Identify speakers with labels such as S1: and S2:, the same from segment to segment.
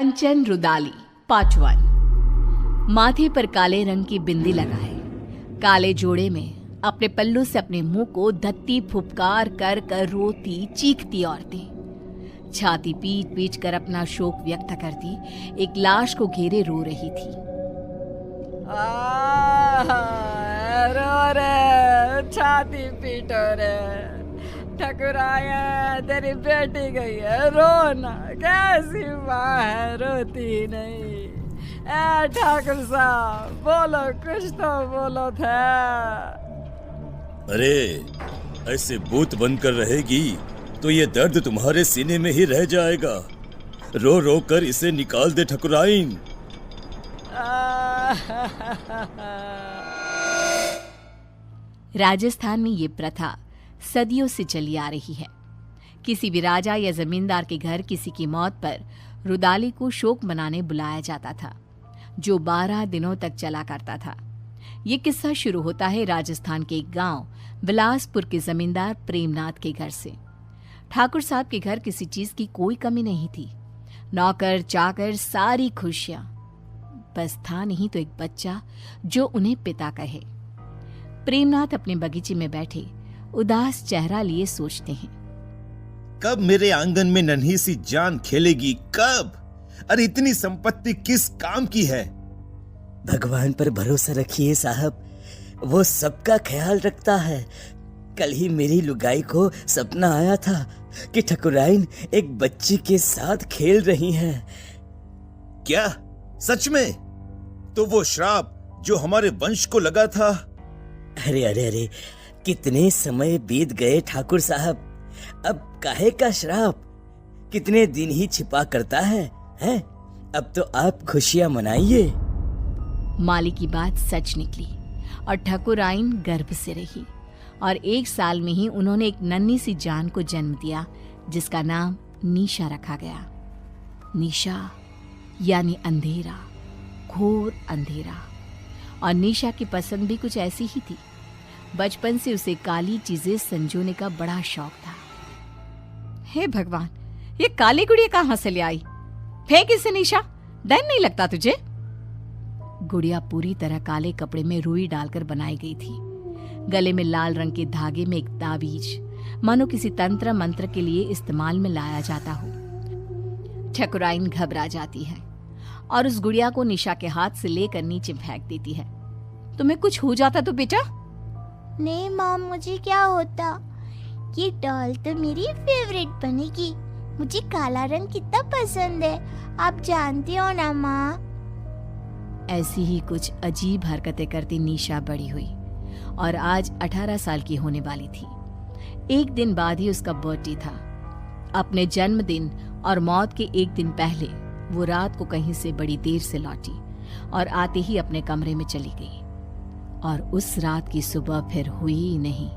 S1: कंचन rudali part 1। माथे पर काले रंग की बिंदी लगाए, काले जोड़े में अपने पल्लू से अपने मुंह को धत्ती फुफकार कर कर रोती चीखती औरतें छाती पीट पीट कर अपना शोक व्यक्त करती एक लाश को घेरे रो रही थी।
S2: रो रे, छाती पीटो रे, ठकुराया तेरी बेटी गई है, रोना, कैसी माँ है रोती नहीं। ए ठाकुर साहब बोलो, कुछ तो बोलो था।
S3: अरे ऐसे बूथ बनकर रहेगी तो ये दर्द तुम्हारे सीने में ही रह जाएगा। रो रो कर इसे निकाल दे ठकुराइन।
S1: राजस्थान में ये प्रथा सदियों से चली आ रही है। किसी भी राजा या जमींदार के घर किसी की मौत पर रुदाली को शोक मनाने बुलाया जाता था, जो 12 दिनों तक चला करता था। ये किस्सा शुरू होता है राजस्थान के एक गांव बिलासपुर के जमींदार प्रेमनाथ के घर से। ठाकुर साहब के घर किसी चीज की कोई कमी नहीं थी, नौकर चाकर सारी खुशियां, बस था नहीं तो एक बच्चा जो उन्हें पिता कहे। प्रेमनाथ अपने बगीचे में बैठे उदास चेहरा लिए सोचते हैं,
S3: कब मेरे आंगन में नन्ही सी जान खेलेगी, कब? अरे इतनी संपत्ति किस काम की है?
S4: भगवान पर भरोसा रखिए साहब, वो सबका ख्याल रखता है। कल ही मेरी लुगाई को सपना आया था कि ठकुराइन एक बच्ची के साथ खेल रही हैं।
S3: क्या सच में? तो वो श्राप जो हमारे वंश को लगा था।
S4: अरे अरे अरे, कितने समय बीत गए ठाकुर साहब, अब काहे का श्राप? कितने दिन ही छिपा करता है, हैं? अब तो आप खुशियां मनाइए।
S1: माली की बात सच निकली और ठकुराइन गर्भ से रही और 1 साल में ही उन्होंने एक नन्ही सी जान को जन्म दिया, जिसका नाम निशा रखा गया। निशा यानी अंधेरा, घोर अंधेरा। और निशा की पसंद भी कुछ ऐसी ही थी। बचपन से उसे काली चीजें संजोने का बड़ा शौक था। हे भगवान, ये काली गुड़िया कहां से ले आई? फेंक इसे निशा, डर नहीं लगता तुझे? गुड़िया पूरी तरह काले कपड़े में रुई डालकर बनाई गई थी। गले में लाल रंग के धागे में एक ताबीज, मानो किसी तंत्र मंत्र के लिए इस्तेमाल में लाया जाता हो। ठकुराइन घबरा जाती है और उस गुड़िया को निशा के हाथ से लेकर नीचे फेंक देती है। तुम्हें कुछ हो जाता तो बेटा?
S5: नहीं माँ, मुझे क्या होता? ये डॉल तो मेरी फेवरेट बनेगी। मुझे काला रंग कितना पसंद है, आप जानती हो ना माँ।
S1: ऐसी ही कुछ अजीब हरकतें करती निशा बड़ी हुई और आज 18 साल की होने वाली थी। एक दिन बाद ही उसका बर्थडे था। अपने जन्मदिन और मौत के एक दिन पहले वो रात को कहीं से बड़ी देर से लौटी और आते ही अपने कमरे में चली गई। और उस रात की सुबह फिर हुई ही नहीं।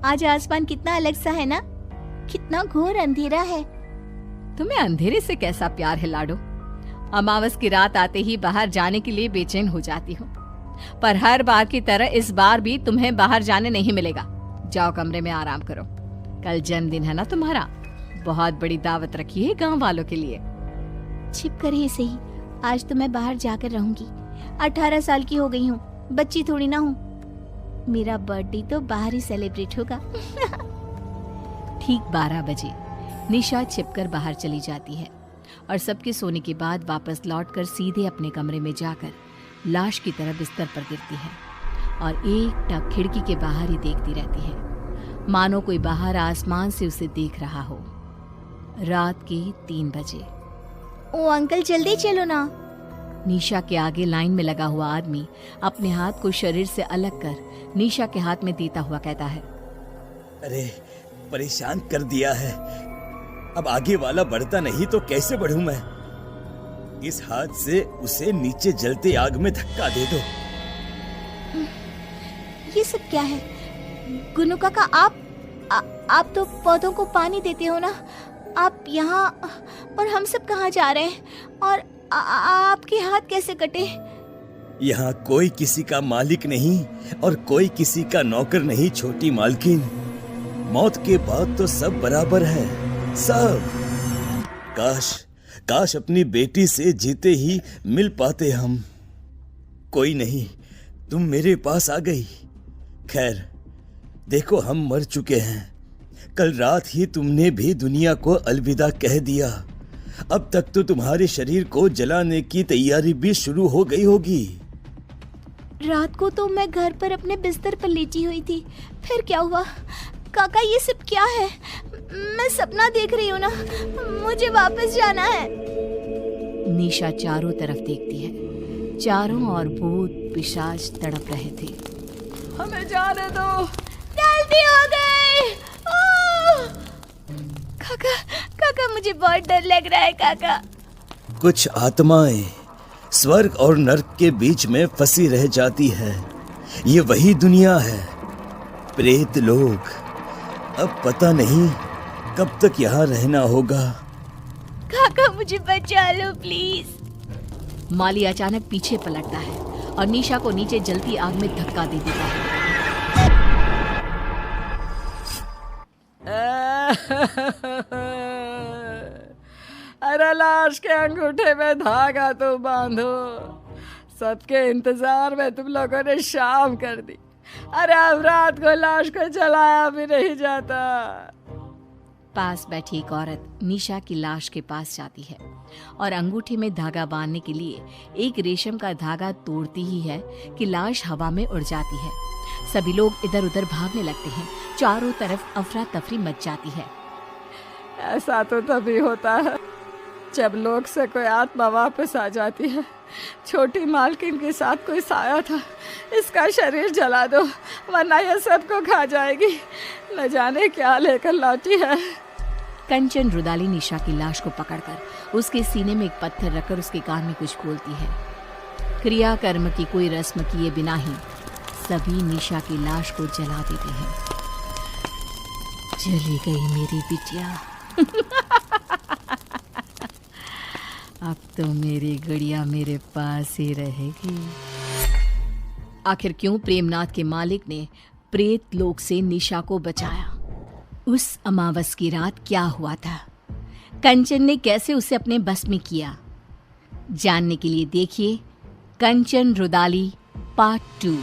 S5: आज आसमान कितना अलग सा है ना, कितना घोर अंधेरा है।
S1: तुम्हें अंधेरे से कैसा प्यार है लाडो? अमावस की रात आते ही बाहर जाने के लिए बेचैन हो जाती हूँ, पर हर बार की तरह इस बार भी तुम्हें बाहर जाने नहीं मिलेगा। जाओ कमरे में आराम करो। कल जन्मदिन है ना तुम्हारा, बहुत बड़ी दावत रखी है गांव वालों के लिए।
S5: छिप कर ही सही, आज तो मैं बाहर जाकर रहूंगी। 18 साल की हो गई हूँ, बच्ची थोड़ी ना हूँ। मेरा बर्थडे तो बाहर ही सेलिब्रेट होगा।
S1: ठीक 12 बजे निशा छिपकर बाहर चली जाती है और सबके सोने के बाद वापस लौटकर सीधे अपने कमरे में जाकर लाश की तरह बिस्तर पर गिरती है और एक टक खिड़की के बाहर ही देखती रहती है, मानो कोई बाहर आसमान से उसे देख रहा हो। रात के 3 बजे।
S5: ओ अंकल, जल्दी चलो ना।
S1: निशा के आगे लाइन में लगा हुआ आदमी अपने हाथ को शरीर से अलग कर निशा के हाथ में देता हुआ कहता है,
S4: अरे परेशान कर दिया है, अब आगे वाला बढ़ता नहीं तो कैसे बढ़ूं मैं? इस हाथ से उसे नीचे जलते आग में धक्का दे दो।
S5: ये सब क्या है? गुनु काका, आप तो पौधों को पानी देते हो ना, आप यहाँ और हम सब कहाँ जा रहे हैं? और आपके हाथ कैसे कटे?
S4: यहाँ कोई किसी का मालिक नहीं और कोई किसी का नौकर नहीं छोटी मालकिन। मौत के बाद तो सब बराबर है, सब।
S3: काश अपनी बेटी से जीते ही मिल पाते हम। कोई नहीं, तुम मेरे पास आ गई। खैर, देखो हम मर चुके हैं। कल रात ही तुमने भी दुनिया को अलविदा कह दिया। अब तक तो तुम्हारे शरीर को जलाने की तैयारी भी शुरू हो गई होगी।
S5: रात को तो मैं घर पर अपने बिस्तर पर लेटी हुई थी। फिर क्या हुआ? काका, ये सब क्या है? मैं सपना देख रही हूँ ना, मुझे वापस जाना है।
S1: निशा चारों तरफ देखती है। चारों ओर भूत पिशाच तड़प रहे थे।
S2: हमें जाने दो।
S5: जल्दी हो गई। काका, काका, मुझे बहुत डर लग रहा है काका।
S3: कुछ आत्माएं स्वर्ग और नर्क के बीच में फंसी रह जाती है। ये वही दुनिया है, प्रेत लोग। अब पता नहीं कब तक यहाँ रहना होगा।
S5: काका, मुझे बचा लो प्लीज।
S1: माली अचानक पीछे पलटता है और निशा को नीचे जलती आग में धक्का दे देता है।
S2: अरे लाश के अंगूठे में धागा तो बांधो। सबके इंतजार में तुम लोगों ने शाम कर दी। अरे अब रात को लाश को जलाया भी नहीं जाता।
S1: पास बैठी एक औरत निशा की लाश के पास जाती है और अंगूठे में धागा बांधने के लिए एक रेशम का धागा तोड़ती ही है कि लाश हवा में उड़ जाती है। सभी लोग इधर उधर भागने लगते हैं। चारों तरफ अफरा तफरी मच जाती है।
S2: ऐसा तो तभी होता है जब लोग से कोई आत्मा वापस आ जाती है। छोटी मालकिन के साथ कोई साया था। इसका शरीर जला दो वरना ये सबको खा जाएगी। न जाने क्या लेकर लौटी है।
S1: कंचन रुदाली निशा की लाश को पकड़कर उसके सीने में एक पत्थर रखकर उसके कान में कुछ बोलती है। क्रिया कर्म की कोई रस्म किए बिना ही सभी निशा की लाश को जला देते हैं। चली गई मेरी बिटिया। अब तो मेरी गुड़िया मेरे पास ही रहेगी। आखिर क्यों प्रेमनाथ के मालिक ने प्रेत लोक से निशा को बचाया? उस अमावस की रात क्या हुआ था? कंचन ने कैसे उसे अपने बस में किया? जानने के लिए देखिए कंचन रुदाली पार्ट 2।